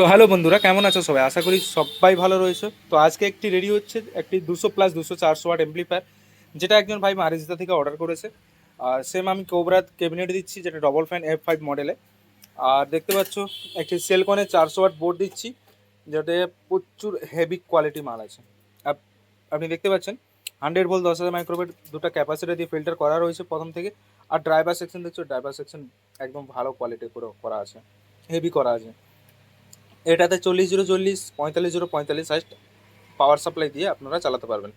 তো হ্যালো বন্ধুরা, কেমন আছো সবাই? আশা করি সবাই ভালো রয়েছে। তো আজকে একটি রেডি হচ্ছে একটি 200+200 400 ওয়াট এমপ্লিফায়ার, যেটা একজন ভাই মারিজদা থেকে অর্ডার করেছে। আর সেম আমি কোবরা ক্যাবিনেট দিচ্ছি, যেটা ডবল ফ্যান F5 মডেলে। আর দেখতে পাচ্ছ একটি সেলকনের 400 ওয়াট বোর্ড দিচ্ছি, যেটা প্রচুর হেভি কোয়ালিটি মাল আছে। আপনি দেখতে পাচ্ছেন 100 ভোল্ট 10,000 মাইক্রোওয়েভ দুটো ক্যাপাসিটি দিয়ে ফিল্টার করা রয়েছে প্রথম থেকে। আর ড্রাইভার সেকশন দেখছো, ড্রাইভার সেকশন একদম ভালো কোয়ালিটি করে করা আছে, হেভি করা আছে। এটাতে 40-040 45-045 সাইজ পাওয়ার সাপ্লাই দিয়ে আপনারা চালাতে পারবেন।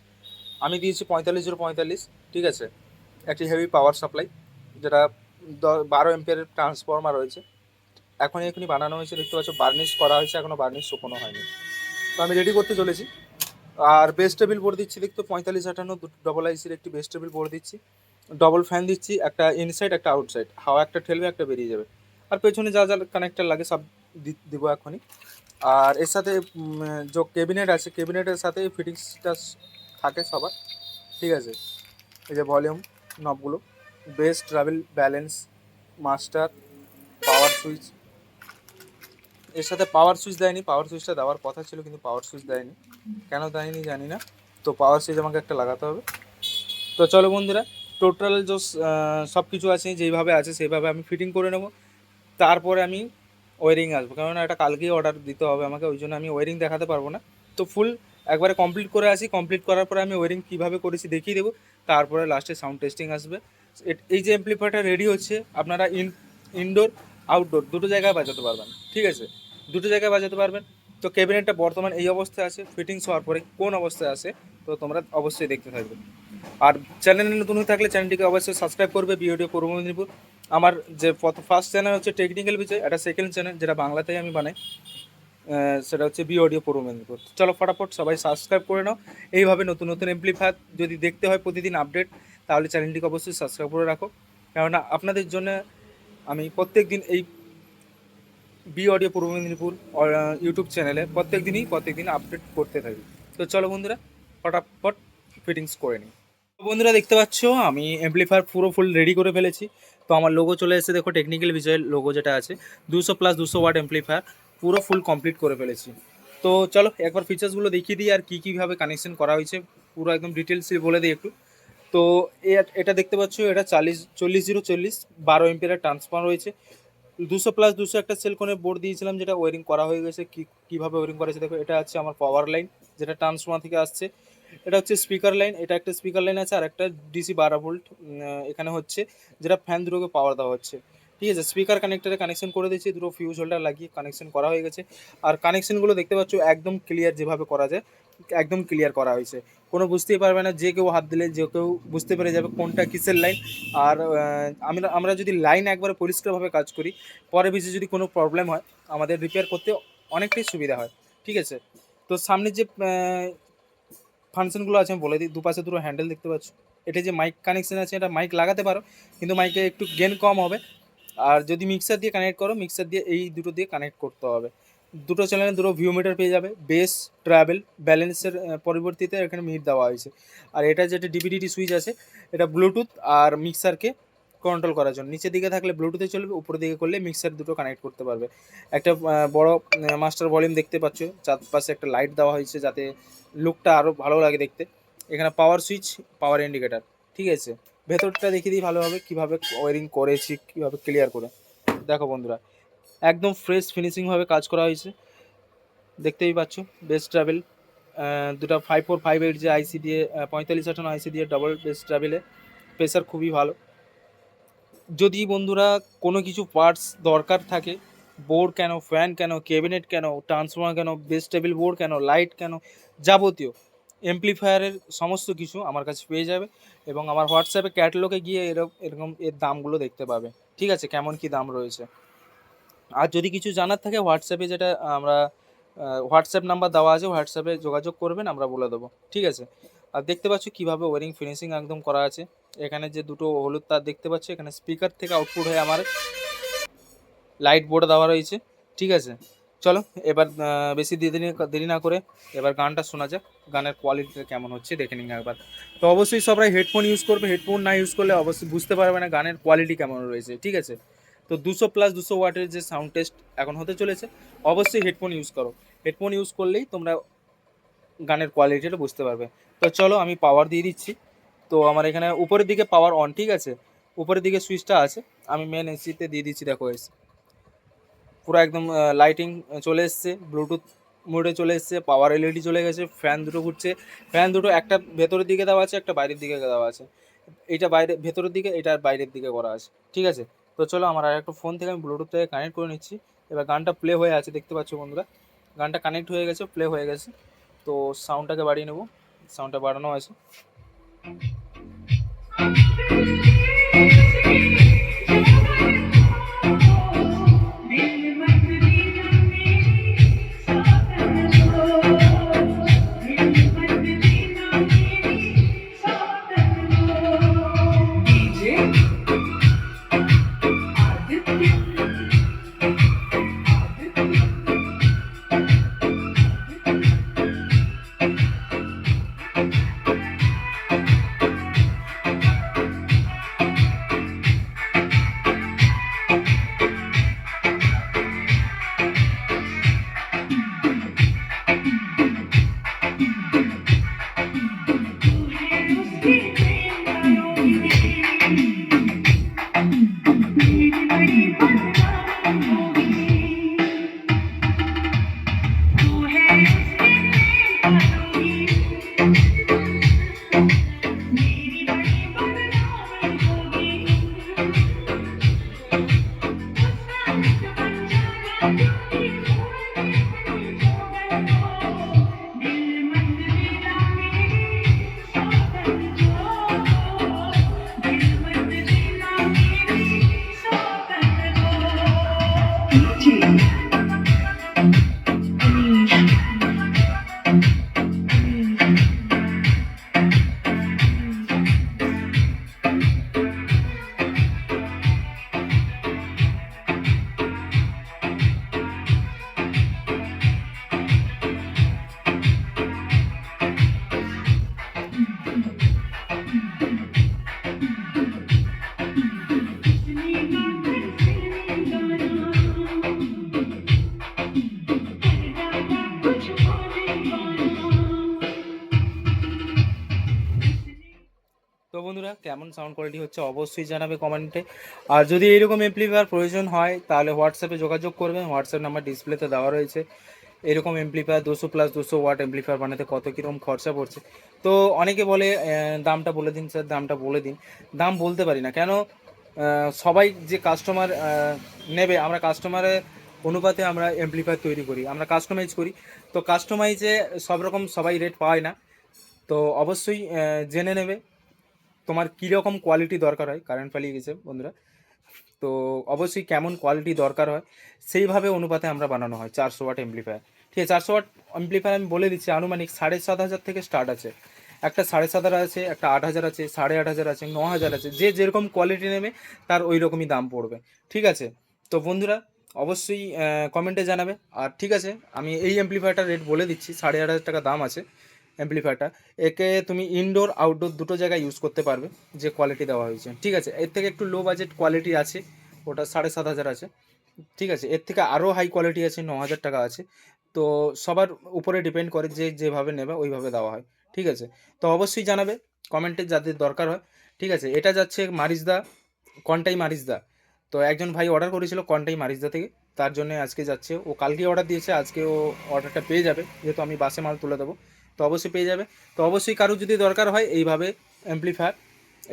আমি দিয়েছি 45-045, ঠিক আছে। একটি হেভি পাওয়ার সাপ্লাই, যেটা 12 এম্পিয়ারের ট্রান্সফর্মার রয়েছে। এখনই বানানো হয়েছে, দেখতে পাচ্ছ বার্নিশ করা হয়েছে, এখনও বার্নিশ শুকনো হয়নি। তো আমি রেডি করতে চলেছি। আর বেস টেবিল বোর্ড দিচ্ছি, দেখতে 45-58 ডবল আইসির একটি বেস টেবিল বোর্ড দিচ্ছি। ডবল ফ্যান দিচ্ছি, একটা ইনসাইড একটা আউটসাইড, হাওয়া একটা ঠেলবে একটা বেরিয়ে যাবে। আর পেছনে যা যা কানেক্টার লাগে সব দিব এখনই। আর এর সাথে যে ক্যাবিনেট আছে, ক্যাবিনেটের সাথে ফিটিংসটা থাকে সবার, ঠিক আছে। এই যে ভলিউম নবগুলো, bass, treble, balance, master, power switch. এর সাথে পাওয়ার সুইচ দেয়নি, পাওয়ার সুইচটা দেওয়ার কথা ছিল কিন্তু পাওয়ার সুইচ দেয়নি, কেন দেয়নি জানি না। তো পাওয়ার সুইচ আমাকে একটা লাগাতে হবে। তো চলো বন্ধুরা, টোটাল যে সব কিছু আছে যেইভাবে আছে সেইভাবে আমি ফিটিং করে নেব। তারপরে আমি ওয়ারিং আসবো, কেননা এটা কালকেই অর্ডার দিতে হবে আমাকে, ওই জন্য আমি ওয়ারিং দেখাতে পারবো না। তো ফুল একবারে কমপ্লিট করে আসি, কমপ্লিট করার পরে আমি ওয়ারিং কীভাবে করেছি দেখিয়ে দেবো। তারপরে লাস্টে সাউন্ড টেস্টিং আসবে। এই যে অ্যাম্প্লিফায়ারটা রেডি হচ্ছে, আপনারা ইনডোর আউটডোর দুটো জায়গায় বাজাতে পারবেন, ঠিক আছে, দুটো জায়গায় বাজাতে পারবেন। তো ক্যাবিনেটটা বর্তমান এই অবস্থায় আছে, ফিটিংস হওয়ার পরে কোন অবস্থায় আছে তো তোমরা অবশ্যই দেখতে থাকবে। আর চ্যানেলে নতুন হয়ে থাকলে চ্যানেলটিকে অবশ্যই সাবস্ক্রাইব করবে, বিওডিও পূর্ব মেদিনীপুর। আমার যে ফার্স্ট চ্যানেল হচ্ছে টেকনিক্যাল বিষয়, এটা সেকেন্ড চ্যানেল যেটা বাংলাতেই আমি বানাই, সেটা হচ্ছে বিওডিও পূর্ব মেদিনীপুর। চলো ফটাফট সবাই সাবস্ক্রাইব করে নাও। এইভাবে নতুন নতুন এমপ্লিফায়ার যদি দেখতে হয় প্রতিদিন আপডেট, তাহলে চ্যানেলটিকে অবশ্যই সাবস্ক্রাইব করে রাখো, কেননা আপনাদের জন্য আমি প্রত্যেক দিন এই বিওডিও পূর্ব মেদিনীপুর ইউটিউব চ্যানেলে প্রত্যেক দিন আপডেট করতে থাকি। তো চলো বন্ধুরা, ফটাফট ফিটিংস করে নিই। বন্ধুরা দেখতে পাচ্ছ আমি অ্যাম্প্লিফায়ার পুরো ফুল রেডি করে ফেলেছি। তো আমার লোগো চলে এসেছে, দেখো টেকনিক্যাল বিষয়ের লোগো যেটা আছে, 200+200 ওয়াট অ্যাম্প্লিফায়ার পুরো ফুল কমপ্লিট করে ফেলেছি। তো চলো একবার ফিচার্সগুলো দেখিয়ে দিই আর কীভাবে কানেকশন করা হয়েছে, পুরো একদম ডিটেলসে বলে দিই একটু। তো এটা দেখতে পাচ্ছ, এটা 40-040 12 এম্পিয়ারের ট্রান্সফর্মার রয়েছে। 200+200 একটা সেলকনের বোর্ড দিয়েছিলাম, যেটা ওয়ারিং করা হয়ে গেছে। কীভাবে ওয়ারিং করা হয়েছে দেখো, এটা হচ্ছে আমার পাওয়ার লাইন, যেটা ট্রান্সফর্মার থেকে আসছে। এটা হচ্ছে স্পিকার লাইন, এটা একটা স্পিকার লাইন আছে, আর একটা ডিসি 12 ভোল্ট এখানে হচ্ছে, যেটা ফ্যান দুটোকে পাওয়ার দেওয়া হচ্ছে, ঠিক আছে। স্পিকার কানেক্টারে কানেকশন করে দিয়েছি, দুটো ফিউজ হোল্ডার লাগিয়ে কানেকশন করা হয়ে গেছে। আর কানেকশনগুলো দেখতে পাচ্ছ একদম ক্লিয়ার, যেভাবে করা যায় একদম ক্লিয়ার করা হয়েছে, কোনো বুঝতেই পারবে না, যে কেউ হাত দিলে যে কেউ বুঝতে পেরে যাবে কোনটা কিসের লাইন। আর আমরা যদি লাইন একবারে পরিষ্কারভাবে কাজ করি, পরে বেশি যদি কোনো প্রবলেম হয় আমাদের রিপেয়ার করতে অনেকটাই সুবিধা হয়, ঠিক আছে। তো সামনে যে ফাংশনগুলো আছে আমি বলে দিই, দুপাশে দুটো হ্যান্ডেল দেখতে পাচ্ছ। এটা যে মাইক কানেকশন আছে, এটা মাইক লাগাতে পারো, কিন্তু মাইকে একটু গেন কম হবে। আর যদি মিক্সার দিয়ে কানেক্ট করো, মিক্সার দিয়ে এই দুটো দিয়ে কানেক্ট করতে হবে। দুটো চ্যানেলে দুটো ভিউ মিটার পেয়ে যাবে, বেস, ট্রাভেল, ব্যালেন্সের পরিবর্তিতে এখানে মিট দেওয়া হয়েছে। আর এটা যেটা ডিভিডিটি সুইচ আছে, এটা ব্লুটুথ আর মিক্সারকে কন্ট্রোল করার জন্য। নিচের দিকে থাকলে ব্লুটুথে চলবে, উপরের দিকে করলে মিক্সার দুটো কানেক্ট করতে পারবে। একটা বড় মাস্টার ভলিউম দেখতে পাচ্ছ, চারপাশে একটা লাইট দেওয়া হয়েছে যাতে লুকটা আরও ভালো লাগে দেখতে। এখানে পাওয়ার সুইচ, পাওয়ার ইন্ডিকেটার, ঠিক আছে। ভেতরটা দেখিয়ে দিই ভালোভাবে কীভাবে ওয়ারিং করেছি, কীভাবে ক্লিয়ার করে। দেখো বন্ধুরা, একদম ফ্রেশ ফিনিশিংভাবে কাজ করা হয়েছে, দেখতেই পাচ্ছ। বেস ট্রাভেল দুটো 5458 যে আইসি দিয়ে 4558 আইসি দিয়ে ডবল বেস ট্রাভেলে প্রেসার খুবই ভালো। যদি বন্ধুরা কোনো কিছু পার্টস দরকার থাকে, বোর্ড কেন, ফ্যান কেন, ক্যাবিনেট কেন, ট্রান্সফর্মার কেন, বেস টেবিল বোর্ড কেন, লাইট কেন, যাবতীয় এমপ্লিফায়ারের সমস্ত কিছু আমার কাছে পেয়ে যাবে। এবং আমার হোয়াটসঅ্যাপে ক্যাটালগে গিয়ে এরকম এর দামগুলো দেখতে পাবে, ঠিক আছে, কেমন কি দাম রয়েছে। আর যদি কিছু জানার থাকে হোয়াটসঅ্যাপে, যেটা আমরা হোয়াটসঅ্যাপ নাম্বার দেওয়া আছে, হোয়াটসঅ্যাপে যোগাযোগ করবেন, আমরা বলে দেবো, ঠিক আছে। আর দেখতে পাচ্ছ কীভাবে ওয়ারিং ফিনিশিং একদম করা আছে। এখানে যে দুটো হলুদ তার দেখতে পাচ্ছ, এখানে স্পিকার থেকে আউটপুট হয়ে আমার লাইট বোর্ডে দেওয়া রয়েছে, ঠিক আছে। চলো এবার বেশি দেরি না করে এবার গানটা শোনা যাক, গানের কোয়ালিটিটা কেমন হচ্ছে দেখে নিন একবার। তো অবশ্যই সবাই হেডফোন ইউজ করবে, হেডফোন না ইউজ করলে অবশ্যই বুঝতে পারবে না গানের কোয়ালিটি কেমন রয়েছে, ঠিক আছে। তো তো 200+200 ওয়াটের যে সাউন্ড টেস্ট এখন হতে চলেছে, অবশ্যই হেডফোন ইউজ করো। হেডফোন ইউজ করলেই তোমরা গানের কোয়ালিটিটা বুঝতে পারবে। তো চলো আমি পাওয়ার দিয়ে দিচ্ছি। তো আমার এখানে উপরের দিকে পাওয়ার অন, ঠিক আছে, উপরের দিকে সুইচটা আছে, আমি মেন এসিতে দিয়ে দিচ্ছি। দেখো এসি পুরো একদম লাইটিং চলে এসছে, ব্লুটুথ মোডে চলে এসছে, পাওয়ার এলইডি চলে গেছে, ফ্যান দুটো ঘুরছে। ফ্যান দুটো একটা ভেতরের দিকে দেওয়া আছে, একটা বাইরের দিকে দেওয়া আছে। এইটা বাইরে ভেতরের দিকে, এটা বাইরের দিকে করা আছে, ঠিক আছে। তো চলো আমার আর একটা ফোন থেকে আমি ব্লুটুথ থেকে কানেক্ট করে নিচ্ছি। এবার গানটা প্লে হয়ে আছে, দেখতে পাচ্ছ বন্ধুরা, গানটা কানেক্ট হয়ে গেছে, প্লে হয়ে গেছে। তো সাউন্ডটাকে বাড়িয়ে নেবো, সাউন্ডটা বাড়ানো আছে। তো বন্ধুরা কেমন সাউন্ড কোয়ালিটি হচ্ছে অবশ্যই জানাবে কমেন্টে। আর যদি এইরকম এমপ্লিফায়ার প্রয়োজন হয় তাহলে হোয়াটসঅ্যাপে যোগাযোগ করবেন, হোয়াটসঅ্যাপ নাম্বার ডিসপ্লেতে দেওয়া রয়েছে। এরকম এমপ্লিফায়ার 200+200 ওয়াট এমপ্লিফায়ার বানাতে কত কীরকম খরচা পড়ছে। তো অনেকে বলে দামটা বলে দিন স্যার, দামটা বলে দিন। দাম বলতে পারি না, কেন সবাই যে কাস্টমার নেবে, আমরা কাস্টমারের অনুপাতে আমরা এমপ্লিফায়ার তৈরি করি, আমরা কাস্টমাইজ করি। তো কাস্টমাইজে সব রকম সবাই রেট পায় না। তো অবশ্যই জেনে নেবে তোমার কীরকম কোয়ালিটি দরকার হয়। কারেন্ট পালিয়ে গেছে বন্ধুরা। তো অবশ্যই কেমন কোয়ালিটি দরকার হয় সেইভাবে অনুপাতে আমরা বানানো হয় 400 ওয়াট এমপ্লিফায়ার। ঠিক আছে, 400 ওয়াট এমপ্লিফায়ার আমি বলে দিচ্ছি আনুমানিক 7,500 থেকে স্টার্ট আছে। একটা 7,500 আছে, একটা 8,000 আছে, 8,500 আছে, 9,000 আছে। যে যেরকম কোয়ালিটি নেবে তার ওই রকমই দাম পড়বে, ঠিক আছে। তো বন্ধুরা অবশ্যই কমেন্টে জানাবে। আর ঠিক আছে, আমি এই এমপ্লিফায়ারটার রেট বলে দিচ্ছি, 8,500 টাকা দাম আছে অ্যাম্প্লিফায়ারটা। একে তুমি ইনডোর আউটডোর দুটো জায়গায় ইউজ করতে পারবে, যে কোয়ালিটি দেওয়া হয়েছে, ঠিক আছে। এর থেকে একটু লো বাজেট কোয়ালিটি আছে, ওটা 7,500 আছে, ঠিক আছে। এর থেকে আরও হাই কোয়ালিটি আছে, 9,000 টাকা আছে। তো সবার উপরে ডিপেন্ড করে, যে যেভাবে নেবে ওইভাবে দেওয়া হয়, ঠিক আছে। তো অবশ্যই জানাবে কমেন্টে যাদের দরকার হয়, ঠিক আছে। এটা যাচ্ছে মারিসদা, কন্টাই মারিসদা। তো একজন ভাই অর্ডার করেছিল কন্টাই মারিসদা থেকে, তার জন্য আজকে যাচ্ছে। ও কালকে অর্ডার দিয়েছে, আজকে ও অর্ডারটা পেয়ে যাবে, যেহেতু আমি বাসে মাল তুলে দেবো। তো অবশ্যই পেয়ে যাবে। তো অবশ্যই কারো যদি দরকার হয় এইভাবে এমপ্লিফায়ার,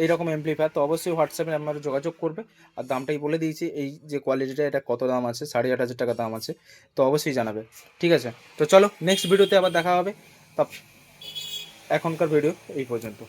এইরকম এমপ্লিফায়ার, তো অবশ্যই হোয়াটসঅ্যাপে আমরা যোগাযোগ করবে। আর দামটাই বলে দিয়েছি, এই যে কোয়ালিটিটা এটা কত দাম আছে, 8,500 টাকা দাম আছে। তো অবশ্যই জানাবে, ঠিক আছে। তো চলো নেক্সট ভিডিওতে আবার দেখা হবে। তা এখনকার ভিডিও এই পর্যন্ত।